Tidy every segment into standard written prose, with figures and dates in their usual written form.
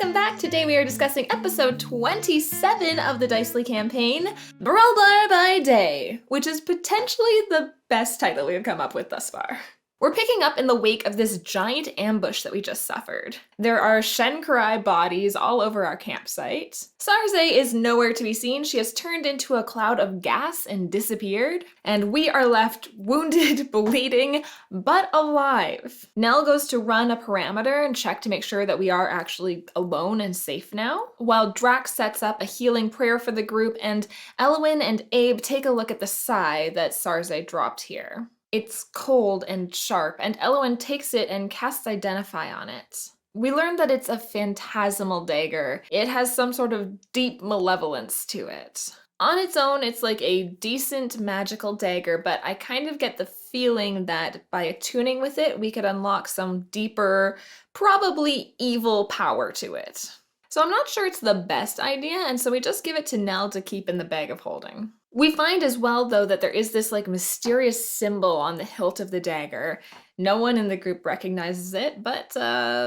Welcome back! Today we are discussing episode 27 of the Dicely campaign, Brulbar by Day, which is potentially the best title we've come up with thus far. We're picking up in the wake of this giant ambush that we just suffered. There are Shen Kurai bodies all over our campsite. Sarze is nowhere to be seen. She has turned into a cloud of gas and disappeared. And we are left wounded, bleeding, but alive. Nell goes to run a parameter and check to make sure that we are actually alone and safe now, while Drax sets up a healing prayer for the group, and Elwyn and Abe take a look at the sigh that Sarze dropped here. It's cold and sharp, and Elwyn takes it and casts Identify on it. We learn that it's a phantasmal dagger. It has some sort of deep malevolence to it. On its own, it's like a decent magical dagger, but I kind of get the feeling that by attuning with it, we could unlock some deeper, probably evil power to it. So I'm not sure it's the best idea, and so we just give it to Nell to keep in the bag of holding. We find as well, though, that there is this mysterious symbol on the hilt of the dagger. No one in the group recognizes it, but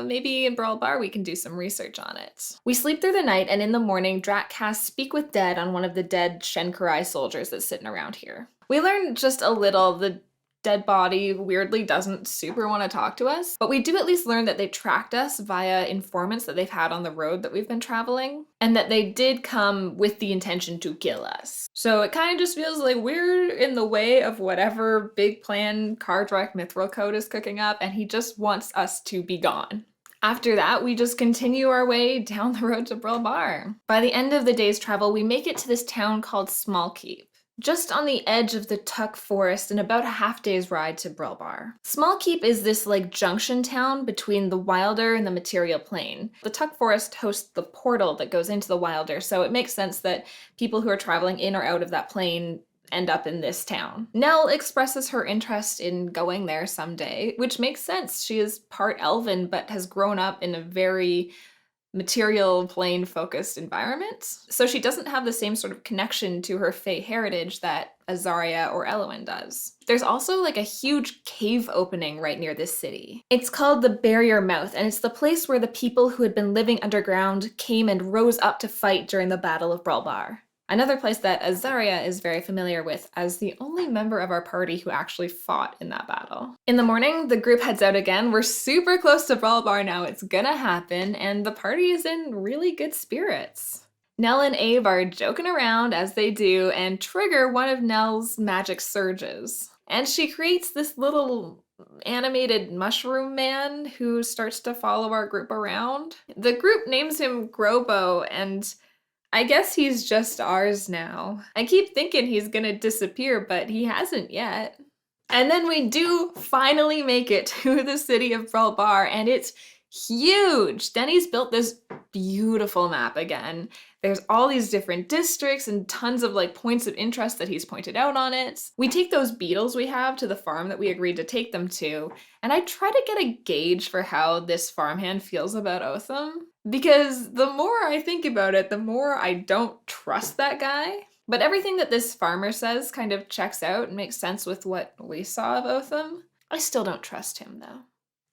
maybe in Brulbar we can do some research on it. We sleep through the night, and in the morning, Drac casts Speak with Dead on one of the dead Shen Kurai soldiers that's sitting around here. We learn just a little. The dead body weirdly doesn't super want to talk to us, but we do at least learn that they tracked us via informants that they've had on the road that we've been traveling, and that they did come with the intention to kill us. So it kind of just feels like we're in the way of whatever big plan Kardrak Mithril Code is cooking up, and he just wants us to be gone. After that, we just continue our way down the road to Brulbar. By the end of the day's travel, we make it to this town called Small Keep, just on the edge of the Tuck Forest and about a half-day's ride to Brulbar. Small Keep is this junction town between the Wilder and the Material Plane. The Tuck Forest hosts the portal that goes into the Wilder, so it makes sense that people who are traveling in or out of that plane end up in this town. Nell expresses her interest in going there someday, which makes sense. She is part elven, but has grown up in a very material plane focused environment. So she doesn't have the same sort of connection to her Fae heritage that Azaria or Elwyn does. There's also a huge cave opening right near this city. It's called the Barrier Mouth, and it's the place where the people who had been living underground came and rose up to fight during the Battle of Brulbar. Another place that Azaria is very familiar with as the only member of our party who actually fought in that battle. In the morning, the group heads out again. We're super close to Brulbar now. It's gonna happen, and the party is in really good spirits. Nell and Abe are joking around as they do and trigger one of Nell's magic surges. And she creates this little animated mushroom man who starts to follow our group around. The group names him Grobo, and I guess he's just ours now. I keep thinking he's gonna disappear, but he hasn't yet. And then we do finally make it to the city of Brulbar, and it's huge! Denny's built this beautiful map again. There's all these different districts and tons of points of interest that he's pointed out on it. We take those beetles we have to the farm that we agreed to take them to, and I try to get a gauge for how this farmhand feels about Otham, because the more I think about it, the more I don't trust that guy. But everything that this farmer says kind of checks out and makes sense with what we saw of Otham. I still don't trust him, though.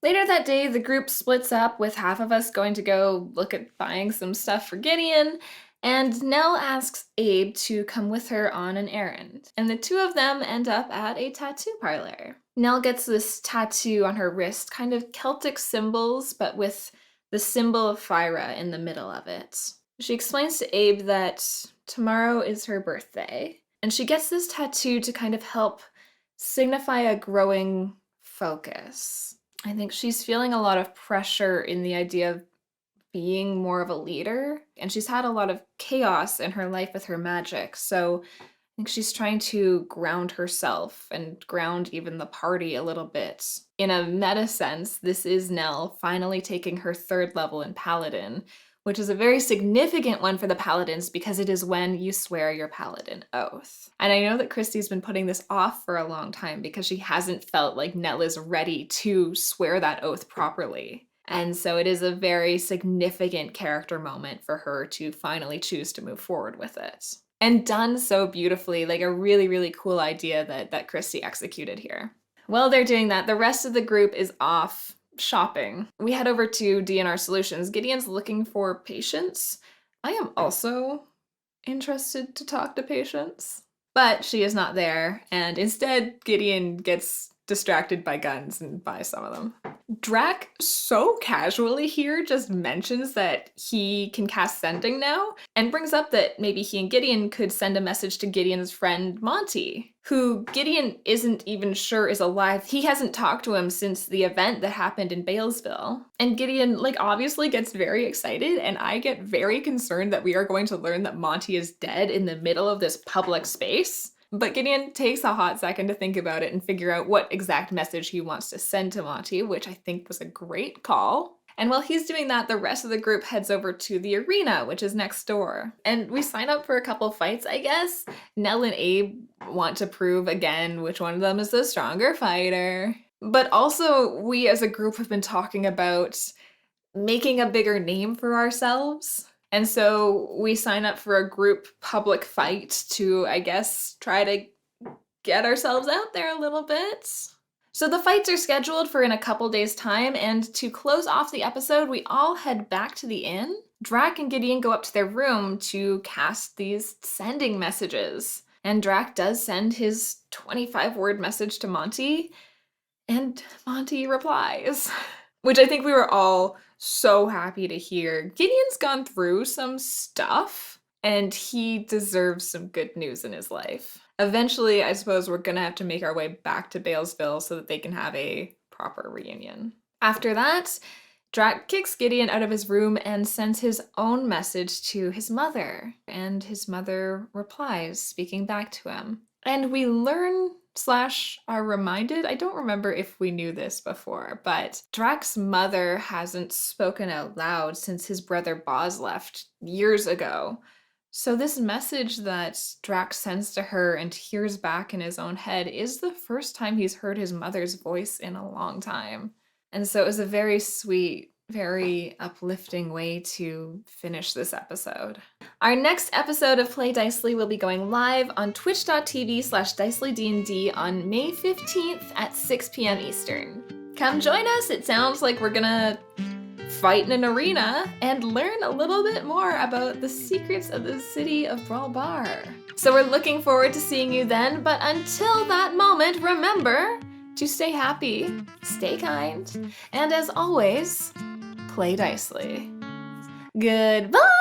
Later that day, the group splits up, with half of us going to go look at buying some stuff for Gideon, and Nell asks Abe to come with her on an errand. And the two of them end up at a tattoo parlor. Nell gets this tattoo on her wrist, kind of Celtic symbols, but with the symbol of Fyra in the middle of it. She explains to Abe that tomorrow is her birthday, and she gets this tattoo to kind of help signify a growing focus. I think she's feeling a lot of pressure in the idea of being more of a leader, and she's had a lot of chaos in her life with her magic, so I think she's trying to ground herself and ground even the party a little bit. In a meta sense, this is Nell finally taking her 3rd level in Paladin, which is a very significant one for the Paladins because it is when you swear your Paladin oath. And I know that Christy's been putting this off for a long time because she hasn't felt like Nell is ready to swear that oath properly. And so it is a very significant character moment for her to finally choose to move forward with it. And done so beautifully, a really, really cool idea that Christy executed here. While they're doing that, the rest of the group is off shopping. We head over to DNR Solutions. Gideon's looking for Patience. I am also interested to talk to Patience, but she is not there, and instead Gideon gets distracted by guns and buys some of them. Drac so casually here just mentions that he can cast Sending now, and brings up that maybe he and Gideon could send a message to Gideon's friend Monty, who Gideon isn't even sure is alive. He hasn't talked to him since the event that happened in Balesville. And Gideon, obviously gets very excited, and I get very concerned that we are going to learn that Monty is dead in the middle of this public space. But Gideon takes a hot second to think about it and figure out what exact message he wants to send to Monty, which I think was a great call. And while he's doing that, the rest of the group heads over to the arena, which is next door. And we sign up for a couple fights, I guess. Nell and Abe want to prove again which one of them is the stronger fighter. But also, we as a group have been talking about making a bigger name for ourselves. And so we sign up for a group public fight to, I guess, try to get ourselves out there a little bit. So the fights are scheduled for in a couple days' time, and to close off the episode, we all head back to the inn. Drac and Gideon go up to their room to cast these sending messages. And Drac does send his 25-word message to Monty, and Monty replies. Which I think we were all so happy to hear. Gideon's gone through some stuff, and he deserves some good news in his life. Eventually, I suppose we're gonna have to make our way back to Balesville so that they can have a proper reunion. After that, Drac kicks Gideon out of his room and sends his own message to his mother. And his mother replies, speaking back to him. And we learn / are reminded, I don't remember if we knew this before, but Drac's mother hasn't spoken out loud since his brother Boz left years ago. So this message that Drac sends to her and hears back in his own head is the first time he's heard his mother's voice in a long time. And so it was a very sweet, very uplifting way to finish this episode. Our next episode of Play Dicely will be going live on twitch.tv/DicelyDND on May 15th at 6 p.m. Eastern. Come join us. It sounds like we're gonna fight in an arena and learn a little bit more about the secrets of the city of Brulbar. So we're looking forward to seeing you then, but until that moment, remember to stay happy, stay kind, and as always, play dicely. Goodbye!